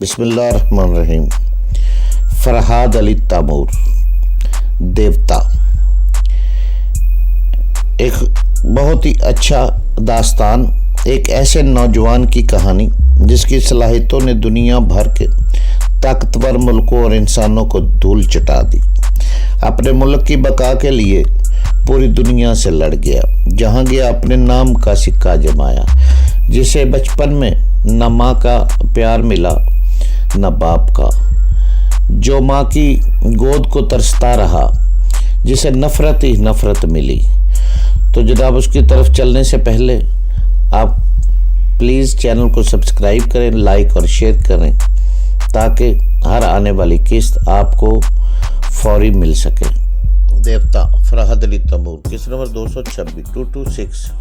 بسم اللہ الرحمن الرحیم۔ فرحاد علی تیمور، دیوتا، ایک بہت ہی اچھا داستان، ایک ایسے نوجوان کی کہانی جس کی صلاحیتوں نے دنیا بھر کے طاقتور ملکوں اور انسانوں کو دھول چٹا دی۔ اپنے ملک کی بقا کے لیے پوری دنیا سے لڑ گیا، جہاں گیا اپنے نام کا سکہ جمایا، جسے بچپن میں نہ ماں کا پیار ملا نہ باپ کا، جو ماں کی گود کو ترستا رہا، جسے نفرت ہی نفرت ملی۔ تو جناب اس کی طرف چلنے سے پہلے آپ پلیز چینل کو سبسکرائب کریں، لائک اور شیئر کریں تاکہ ہر آنے والی قسط آپ کو فوری مل سکے۔ دیوتا، فرحاد علی تیمور، قسط نمبر 226 226۔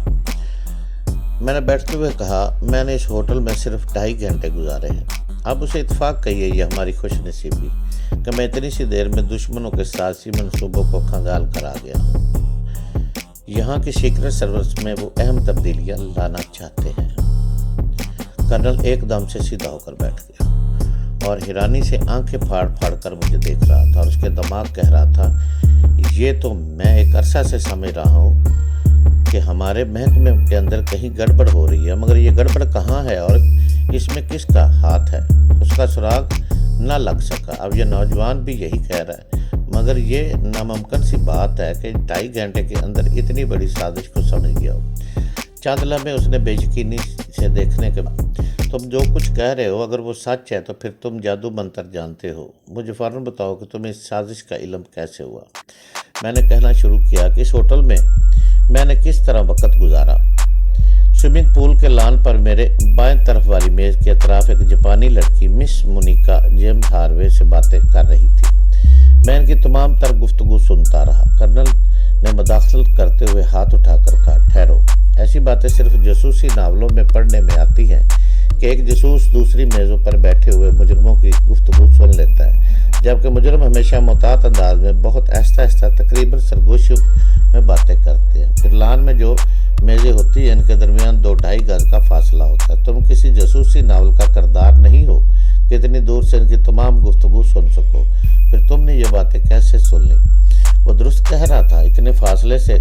میں نے بیٹھتے ہوئے کہا، میں نے اس ہوٹل میں صرف 2.5 گھنٹے گزارے ہیں۔ اب اسے اتفاق کہیے، یہ ہماری خوش نصیبی کہ میں اتنی سی دیر میں دشمنوں کے سیاسی منصوبوں کو کھنگال کر آ گیا ہوں۔ یہاں کی سیکرٹ سروس میں وہ اہم تبدیلیاں لانا چاہتے ہیں۔ کرنل ایک دم سے سیدھا ہو کر بیٹھ گیا اور حیرانی سے آنکھیں پھاڑ پھاڑ کر مجھے دیکھ رہا تھا، اور اس کے دماغ کہہ رہا تھا، یہ تو میں ایک عرصہ سے سمجھ رہا ہوں کہ ہمارے محکمے کے اندر کہیں گڑبڑ ہو رہی ہے، مگر یہ گڑبڑ کہاں ہے اور اس میں کس کا ہاتھ ہے؟ اس کا سراغ نہ لگ سکا۔ اب یہ نوجوان بھی یہی کہہ رہا ہے، مگر یہ ناممکن سی بات ہے کہ 2.5 گھنٹے کے اندر اتنی بڑی سازش کو سمجھ گیا ہو۔ چند لمحے اس نے بے یقینی سے دیکھنے کے بعد، تم جو کچھ کہہ رہے ہو اگر وہ سچ ہے تو پھر تم جادو منتر جانتے ہو۔ مجھے فوراً بتاؤ کہ تمہیں اس سازش کا علم کیسے ہوا؟ میں نے کہنا شروع کیا کہ اس ہوٹل میں نے کس طرح وقت گزارا۔ سوئمنگ پول کے لان پر میرے بائیں طرف والی میز کے اطراف ایک جاپانی لڑکی مس مونیکا جیمز ہاروے سے باتیں کر رہی تھی۔ میں ان کی تمام تر گفتگو سنتا رہا۔ کرنل نے مداخلت کرتے ہوئے ہاتھ اٹھا کر کہا، ٹھہرو، ایسی باتیں صرف جاسوسی ناولوں میں پڑھنے میں آتی ہیں کہ ایک جاسوس دوسری میزوں پر بیٹھے ہوئے مجرموں کی گفتگو سن لیتا ہے، جبکہ مجرم ہمیشہ محتاط انداز میں بہت آہستہ آہستہ تقریباً سرگوشیوں میں باتیں کرتے ہیں۔ پھر لان میں جو میزیں ہوتی ہیں ان کے درمیان 2-2.5 گز کا فاصلہ ہوتا ہے۔ تم کسی جاسوسی ناول کا کردار نہیں ہو کہ اتنی دور سے ان کی تمام گفتگو سن سکو۔ پھر تم نے یہ باتیں کیسے سن لی؟ وہ درست کہہ رہا تھا، اتنے فاصلے سے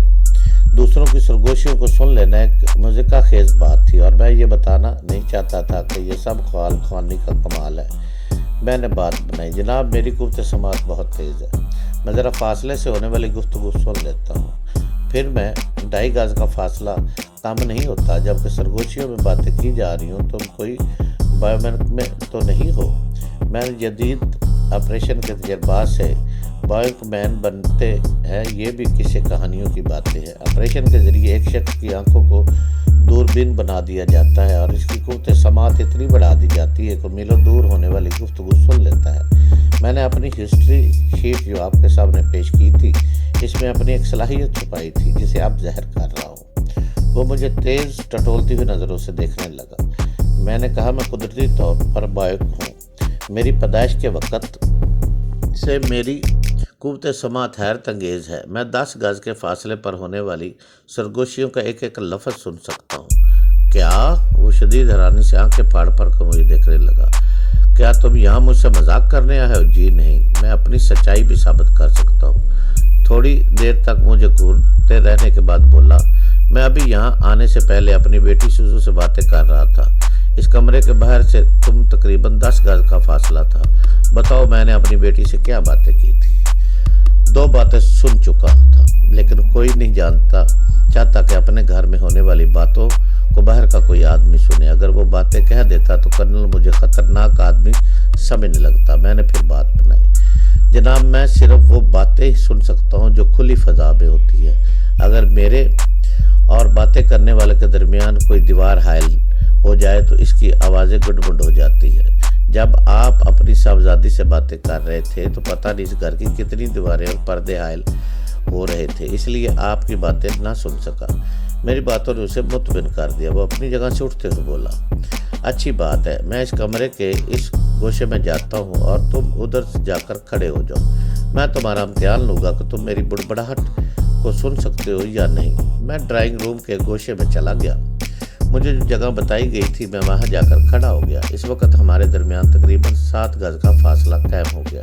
دوسروں کی سرگوشیوں کو سن لینا ایک مذہقہ خیز بات تھی، اور میں یہ بتانا نہیں چاہتا تھا کہ یہ سب خیال خوانی کا کمال ہے۔ میں نے بات بنائی، جناب میری قوت سماعت بہت تیز ہے، میں ذرا فاصلے سے ہونے والی گفتگو سن لیتا ہوں۔ پھر میں 2.5 گز کا فاصلہ کم نہیں ہوتا، جبکہ سرگوشیوں میں باتیں کی جا رہی ہوں۔ تم کوئی بایومینک میں تو نہیں ہو؟ میں نے جدید آپریشن کے تجربات سے بایوک مین بنتے ہیں، یہ بھی کسی کہانیوں کی باتیں ہیں۔ آپریشن کے ذریعے ایک شخص کی آنکھوں کو دوربین بنا دیا جاتا ہے اور اس کی قوت سماعت اتنی بڑھا دی جاتی ہے کہ میلوں دور ہونے والی گفتگو سن لیتا ہے۔ میں نے اپنی ہسٹری شیٹ جو آپ کے سامنے پیش کی تھی، اس میں اپنی ایک صلاحیت چھپائی تھی جسے اب ظاہر کر رہا ہوں۔ وہ مجھے تیز ٹٹولتی ہوئی نظروں سے دیکھنے لگا۔ میں نے کہا، میں قدرتی طور پر بایوک ہوں۔ میری پیدائش کے وقت سے میری قوت سماعت حیرت انگیز ہے۔ میں 10 گز کے فاصلے پر ہونے والی سرگوشیوں کا ایک ایک لفظ سن سکتا ہوں۔ کیا؟ وہ شدید حیرانی سے آنکھیں پھاڑ پھاڑ کر مجھے دیکھنے لگا۔ کیا تم یہاں مجھ سے مذاق کرنے آئے ہو؟ جی نہیں، میں اپنی سچائی بھی ثابت کر سکتا ہوں۔ تھوڑی دیر تک مجھے گھورتے رہنے کے بعد بولا، میں ابھی یہاں آنے سے پہلے اپنی بیٹی سوزو سے باتیں کر رہا تھا۔ اس کمرے کے باہر سے تم تقریباً 10 گز کا فاصلہ تھا۔ بتاؤ، میں نے اپنی بیٹی سے کیا باتیں کی تھی؟ 2 باتیں سن چکا تھا، لیکن کوئی نہیں چاہتا کہ اپنے گھر میں ہونے والی باتوں کو باہر کا کوئی آدمی سنے۔ اگر وہ باتیں کہہ دیتا تو کرنل مجھے خطرناک آدمی سمجھنے لگتا۔ میں نے پھر بات بنائی، جناب میں صرف وہ باتیں سن سکتا ہوں جو کھلی فضا میں ہوتی ہے۔ اگر میرے اور باتیں کرنے والے کے درمیان کوئی دیوار حائل ہو جائے تو اس کی آوازیں گڑبڑ ہو جاتی ہے۔ جب آپ اپنی صاحبزادی سے باتیں کر رہے تھے تو پتہ نہیں اس گھر کی کتنی دیواریں اور پردے حائل ہو رہے تھے، اس لیے آپ کی باتیں نہ سن سکا۔ میری باتوں نے اسے مطمئن کر دیا۔ وہ اپنی جگہ سے اٹھتے ہوئے بولا، اچھی بات ہے، میں اس کمرے کے اس گوشے میں جاتا ہوں اور تم ادھر جا کر کھڑے ہو جاؤ۔ میں تمہارا امتحان لوں گا کہ تم میری بڑبڑاہٹ کو سن سکتے ہو یا نہیں۔ میں ڈرائنگ روم کے گوشے میں چلا گیا۔ مجھے جو جگہ بتائی گئی تھی میں وہاں جا کر کھڑا ہو گیا۔ اس وقت ہمارے درمیان تقریباً 7 گز کا فاصلہ قائم ہو گیا۔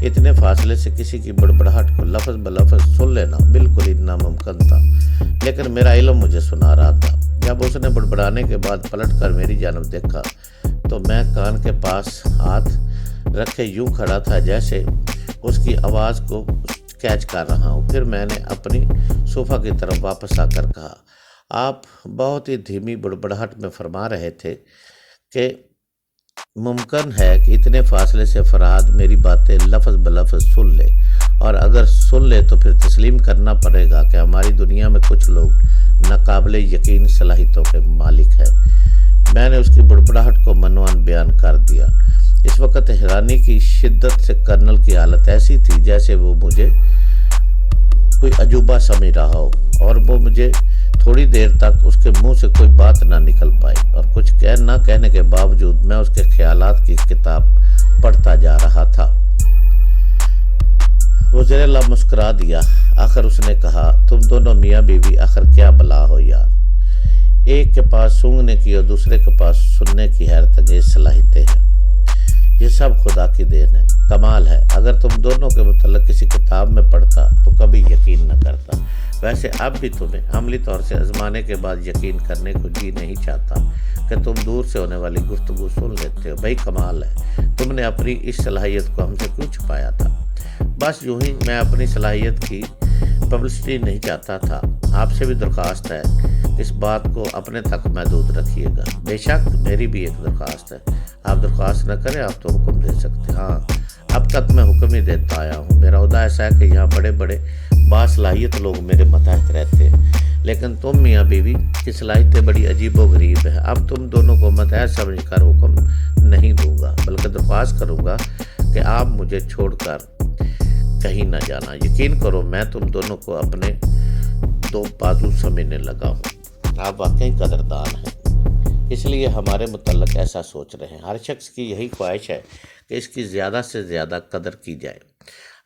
اتنے فاصلے سے کسی کی بڑبڑاہٹ کو لفظ بلفظ سن لینا بالکل ہی ناممکن تھا، لیکن میرا علم مجھے سنا رہا تھا۔ جب اس نے بڑبڑانے کے بعد پلٹ کر میری جانب دیکھا تو میں کان کے پاس ہاتھ رکھے یوں کھڑا تھا جیسے اس کی آواز کو کیچ کر رہا ہوں۔ پھر میں نے اپنی صوفہ کی طرف واپس آ کر کہا، آپ بہت ہی دھیمی بڑبڑاہٹ میں فرما رہے تھے کہ ممکن ہے کہ اتنے فاصلے سے فرہاد میری باتیں لفظ بلفظ سن لے، اور اگر سن لے تو پھر تسلیم کرنا پڑے گا کہ ہماری دنیا میں کچھ لوگ ناقابل یقین صلاحیتوں کے مالک ہیں۔ میں نے اس کی بڑبڑاہٹ کو منوان بیان کر دیا۔ اس وقت حیرانی کی شدت سے کرنل کی حالت ایسی تھی جیسے وہ مجھے کوئی عجوبہ سمجھ رہا ہو، اور وہ مجھے تھوڑی دیر تک اس کے منہ سے کوئی بات نہ نکل پائی، اور کچھ نہ کہنے کے باوجود میں اس کے خیالات کی کتاب پڑھتا جا رہا تھا۔ وہ زیر لب مسکرا دیا۔ آخر اس نے کہا، تم دونوں میاں بیوی آخر کیا بلا ہو یار، ایک کے پاس سونگھنے کی اور دوسرے کے پاس سننے کی حیرت انگیز صلاحیتیں ہیں۔ یہ سب خدا کی دین ہے، کمال ہے۔ اگر تم دونوں کے متعلق کسی کتاب میں پڑھتا تو کبھی یقین نہ کرتا۔ ویسے اب بھی تمہیں عملی طور سے آزمانے کے بعد یقین کرنے کو جی نہیں چاہتا کہ تم دور سے ہونے والی گفتگو سن لیتے ہو۔ بھائی کمال ہے، تم نے اپنی اس صلاحیت کو ہم سے کیوں چھپایا تھا؟ بس یوں ہی، میں اپنی صلاحیت کی پبلسٹی نہیں چاہتا تھا۔ آپ سے بھی درخواست ہے، اس بات کو اپنے تک محدود رکھیے گا۔ بے شک میری بھی ایک درخواست ہے۔ آپ درخواست نہ کریں، آپ تو حکم دے سکتے۔ ہاں، اب تک میں حکم ہی دیتا آیا ہوں۔ میرا عہدہ ایسا ہے کہ یہاں بڑے بڑے باصلاحیت لوگ میرے ماتحت رہتے ہیں، لیکن تم میاں بیوی کی صلاحیتیں بڑی عجیب و غریب ہیں۔ اب تم دونوں کو ماتحت سمجھ کر حکم نہیں دوں گا، بلکہ درخواست کروں گا کہ آپ مجھے چھوڑ کر کہیں نہ جانا۔ یقین کرو میں تم دونوں کو اپنے دو بازو سمجھنے لگا ہوں۔ آپ واقعی قدردان ہیں، اس لیے ہمارے متعلق ایسا سوچ رہے ہیں۔ ہر شخص کی یہی خواہش ہے کہ اس کی زیادہ سے زیادہ قدر کی جائے۔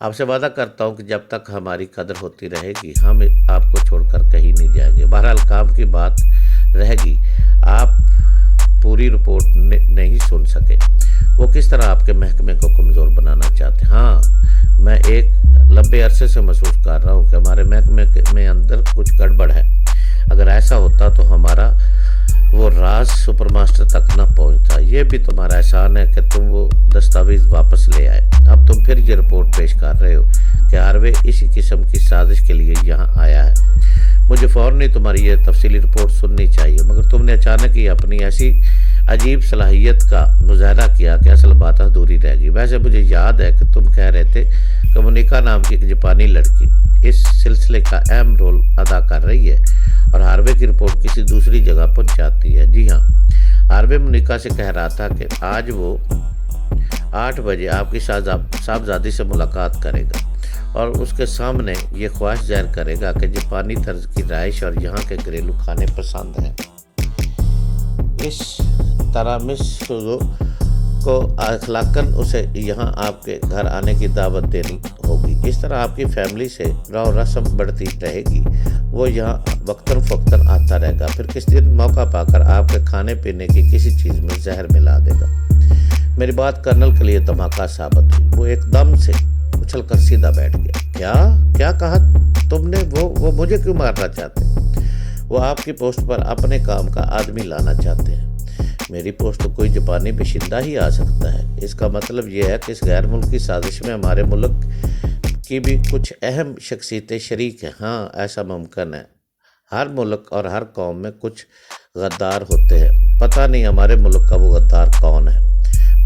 آپ سے وعدہ کرتا ہوں کہ جب تک ہماری قدر ہوتی رہے گی ہم آپ کو چھوڑ کر کہیں نہیں جائیں گے۔ بہرحال کام کی بات رہے گی، آپ پوری رپورٹ نہیں سن سکے۔ وہ کس طرح آپ کے محکمے کو کمزور بنانا چاہتے ہیں؟ ہاں، میں ایک لمبے عرصے سے محسوس کر رہا ہوں کہ ہمارے محکمے میں اندر کچھ گڑبڑ ہے۔ اگر ایسا ہوتا تو ہمارا وہ راز سپر ماسٹر تک نہ پہنچتا۔ یہ بھی تمہارا احسان ہے کہ تم وہ دستاویز واپس لے آئے۔ اب تم پھر یہ رپورٹ پیش کر رہے ہو کہ ہاروے اسی قسم کی سازش کے لیے یہاں آیا ہے۔ مجھے فوراً ہی تمہاری یہ تفصیلی رپورٹ سننی چاہیے، مگر تم نے اچانک ہی اپنی ایسی عجیب صلاحیت کا مظاہرہ کیا کہ اصل بات ادھوری رہ گئی۔ ویسے مجھے یاد ہے کہ تم کہہ رہے تھے کہ مونیکا نام کی ایک جاپانی لڑکی اس سلسلے کا اہم رول ادا کر رہی ہے اور ہاروے کی رپورٹ کسی دوسری جگہ پہنچاتی ہے۔ جی ہاں، ہاروے مونیکا سے کہہ رہا تھا کہ آج وہ 8 بجے آپ کی صاحبزادی سے ملاقات کرے گا اور اس کے سامنے یہ خواہش ظاہر کرے گا کہ جاپانی طرز کی رہائش اور یہاں کے گھریلو کھانے پسند ہیں۔ اس طرح مس سوزو کو اخلاقاً اسے یہاں آپ کے گھر آنے کی دعوت دینی ہوگی۔ اس طرح آپ کی فیملی سے رو رسم بڑھتی رہے گی، وہ یہاں وقتاً فوقتاً آتا رہے گا، پھر کسی دن موقع پا کر آپ کے کھانے پینے کی کسی چیز میں زہر ملا دے گا۔ میری بات کرنل کے لیے دھماکہ ثابت ہوئی۔ وہ ایک دم سے اچھل کر سیدھا بیٹھ گیا۔ کیا کہا تم نے؟ وہ مجھے کیوں مارنا چاہتے ہیں؟ وہ آپ کی پوسٹ پر اپنے کام کا آدمی لانا چاہتے ہیں۔ میری پوسٹ کوئی جاپانی باشندہ ہی آ سکتا ہے۔ اس کا مطلب یہ ہے کہ اس غیر ملکی سازش میں ہمارے ملک کی بھی کچھ اہم شخصیتیں شریک ہیں۔ ہاں، ایسا ممکن ہے۔ ہر ملک اور ہر قوم میں کچھ غدار ہوتے ہیں۔ پتہ نہیں ہمارے ملک کا وہ غدار کون ہے۔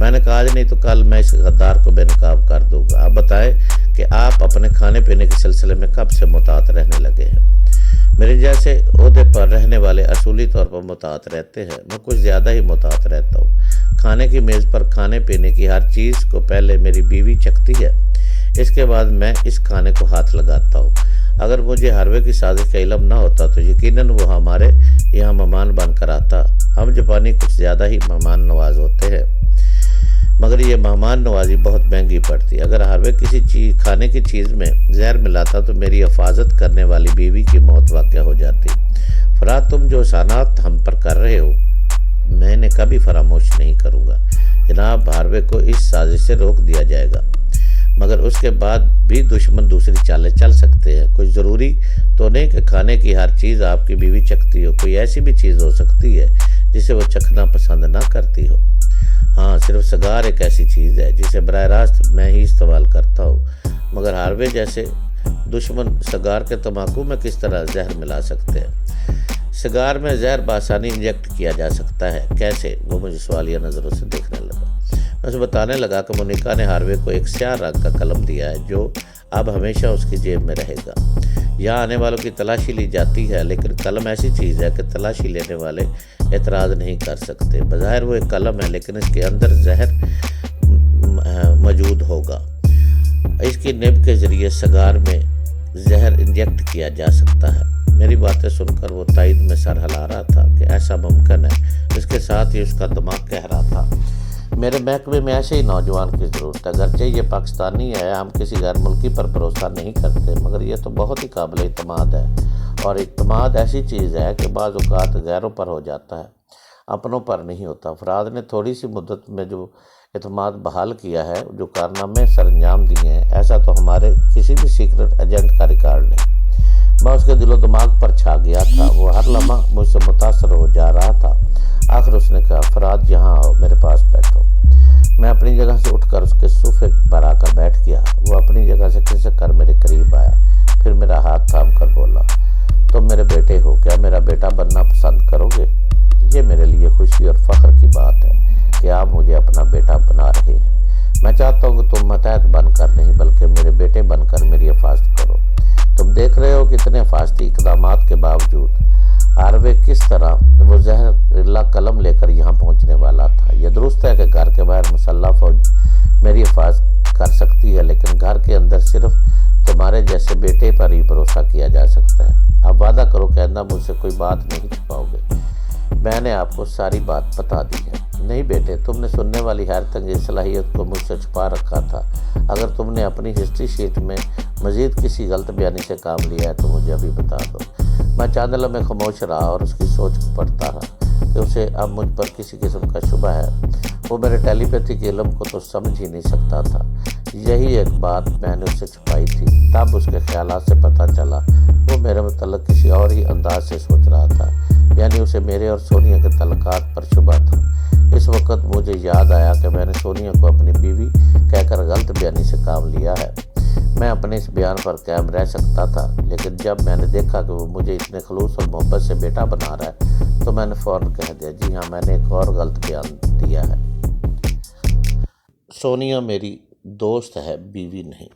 میں نے کہا آج نہیں تو کل میں اس غدار کو بے نقاب کر دوں گا۔ آپ بتائیں کہ آپ اپنے کھانے پینے کے سلسلے میں کب سے محتاط رہنے لگے ہیں؟ میرے جیسے عہدے پر رہنے والے اصولی طور پر محتاط رہتے ہیں، میں کچھ زیادہ ہی محتاط رہتا ہوں۔ کھانے کی میز پر کھانے پینے کی ہر چیز کو پہلے میری بیوی چکھتی ہے، اس کے بعد میں اس کھانے کو ہاتھ لگاتا ہوں۔ اگر مجھے ہاروے کی سازش کا علم نہ ہوتا تو یقیناً وہ ہمارے یہاں مہمان بن کر آتا۔ ہم جاپانی کچھ زیادہ ہی مہمان نواز ہوتے ہیں، مگر یہ مہمان نوازی بہت مہنگی پڑتی۔ اگر ہاروے کسی کھانے کی چیز میں زہر ملاتا تو میری حفاظت کرنے والی بیوی کی موت واقع ہو جاتی۔ فرات تم جو احسانات ہم پر کر رہے ہو میں انہیں کبھی فراموش نہیں کروں گا۔ جناب ہاروے کو اس سازش سے روک دیا جائے گا، مگر اس کے بعد بھی دشمن دوسری چالیں چل سکتے ہیں۔ کوئی ضروری تو نہیں کہ کھانے کی ہر چیز آپ کی بیوی چکھتی ہو، کوئی ایسی بھی چیز ہو سکتی ہے جسے وہ چکھنا پسند نہ کرتی ہو۔ ہاں، صرف سگار ایک ایسی چیز ہے جسے براہ راست میں ہی استعمال کرتا ہوں، مگر ہاروے جیسے دشمن سگار کے تمباکو میں کس طرح زہر ملا سکتے ہیں؟ سگار میں زہر بآسانی انجیکٹ کیا جا سکتا ہے، کیسے؟ وہ مجھے سوالیہ نظروں سے دیکھنے لگا۔ میں اسے بتانے لگا کہ مونیکا نے ہاروے کو ایک سیاہ رنگ کا قلم دیا ہے جو اب ہمیشہ اس کی جیب میں رہے گا۔ یہاں آنے والوں کی تلاشی لی جاتی ہے، لیکن قلم ایسی چیز ہے کہ تلاشی لینے والے اعتراض نہیں کر سکتے۔ بظاہر وہ ایک قلم ہے، لیکن اس کے اندر زہر موجود ہوگا۔ اس کی نب کے ذریعے سگار میں زہر انجیکٹ کیا جا سکتا ہے۔ میری باتیں سن کر وہ تائید میں سر ہلا رہا تھا کہ ایسا ممکن ہے۔ اس کے ساتھ ہی اس کا دماغ کہہ رہا تھا، میرے محکمے میں ایسے ہی نوجوان کی ضرورت ہے۔ اگرچہ یہ پاکستانی ہے، ہم کسی غیر ملکی پر بھروسہ نہیں کرتے، مگر یہ تو بہت ہی قابل اعتماد ہے، اور اعتماد ایسی چیز ہے کہ بعض اوقات غیروں پر ہو جاتا ہے، اپنوں پر نہیں ہوتا۔ فراد نے تھوڑی سی مدت میں جو اعتماد بحال کیا ہے، جو کارنامے سر انجام دیے ہیں، ایسا تو ہمارے کسی بھی سیکرٹ ایجنٹ کا ریکارڈ نہیں۔ میں اس کے دل و دماغ پر چھا گیا تھا، وہ ہر لمحہ مجھ سے متاثر ہو جا رہا تھا۔ آخر اس نے کہا، فراد یہاں آؤ، میرے پاس بیٹھو۔ میں اپنی جگہ سے اٹھ کر اس کے صوفے پر آ کر بیٹھ گیا۔ وہ اپنی جگہ سے کھسک کر میرے قریب آیا، پھر میرا ہاتھ تھام کر بولا، تم میرے بیٹے ہو، کیا میرا بیٹا بننا پسند کرو گے؟ یہ میرے لیے خوشی اور فخر کی بات ہے کہ آپ مجھے اپنا بیٹا بنا رہے ہیں۔ میں چاہتا ہوں کہ تم ماتحت بن کر نہیں بلکہ میرے بیٹے بن کر میری حفاظت کرو۔ تم دیکھ رہے ہو کہ اتنے حفاظتی اقدامات کے باوجود ہاروے کس طرح وہ زہریلا قلم لے کر یہاں پہنچنے والا تھا۔ یہ درست ہے کہ گھر کے باہر مسلح فوج میری حفاظت کر سکتی ہے، لیکن گھر کے اندر صرف تمہارے جیسے بیٹے پر ہی بھروسہ کیا جا سکتا ہے۔ اب وعدہ کرو کہ آئندہ مجھ سے کوئی بات نہیں چھپاؤ گے۔ میں نے آپ کو ساری بات بتا دی ہے۔ نہیں بیٹے، تم نے سننے والی حیرت انگیز صلاحیت کو مجھ سے چھپا رکھا تھا۔ اگر تم نے اپنی ہسٹری شیٹ میں مزید کسی غلط بیانی سے کام لیا ہے تو مجھے ابھی بتا دو۔ میں چاند لمحے خاموش رہا اور اس کی سوچ کو پڑھتا رہا کہ اسے اب مجھ پر کسی قسم کا شبہ ہے۔ وہ میرے ٹیلی پیتھی کے علم کو تو سمجھ ہی نہیں سکتا تھا۔ یہی ایک بات میں نے اسے چھپائی تھی۔ تب اس کے خیالات سے پتہ چلا وہ میرے متعلق کسی اور ہی انداز سے سوچ رہا تھا، یعنی اسے میرے اور سونیا کے تعلقات پر شبہ تھا۔ اس وقت مجھے یاد آیا کہ میں نے سونیا کو اپنی بیوی کہہ کر غلط بیانی سے کام لیا ہے۔ میں اپنے اس بیان پر قائم رہ سکتا تھا، لیکن جب میں نے دیکھا کہ وہ مجھے اتنے خلوص اور محبت سے بیٹا بنا رہا ہے تو میں نے فوراً کہہ دیا، جی ہاں، میں نے ایک اور غلط بیان دیا ہے۔ سونیا میری دوست ہے، بیوی نہیں۔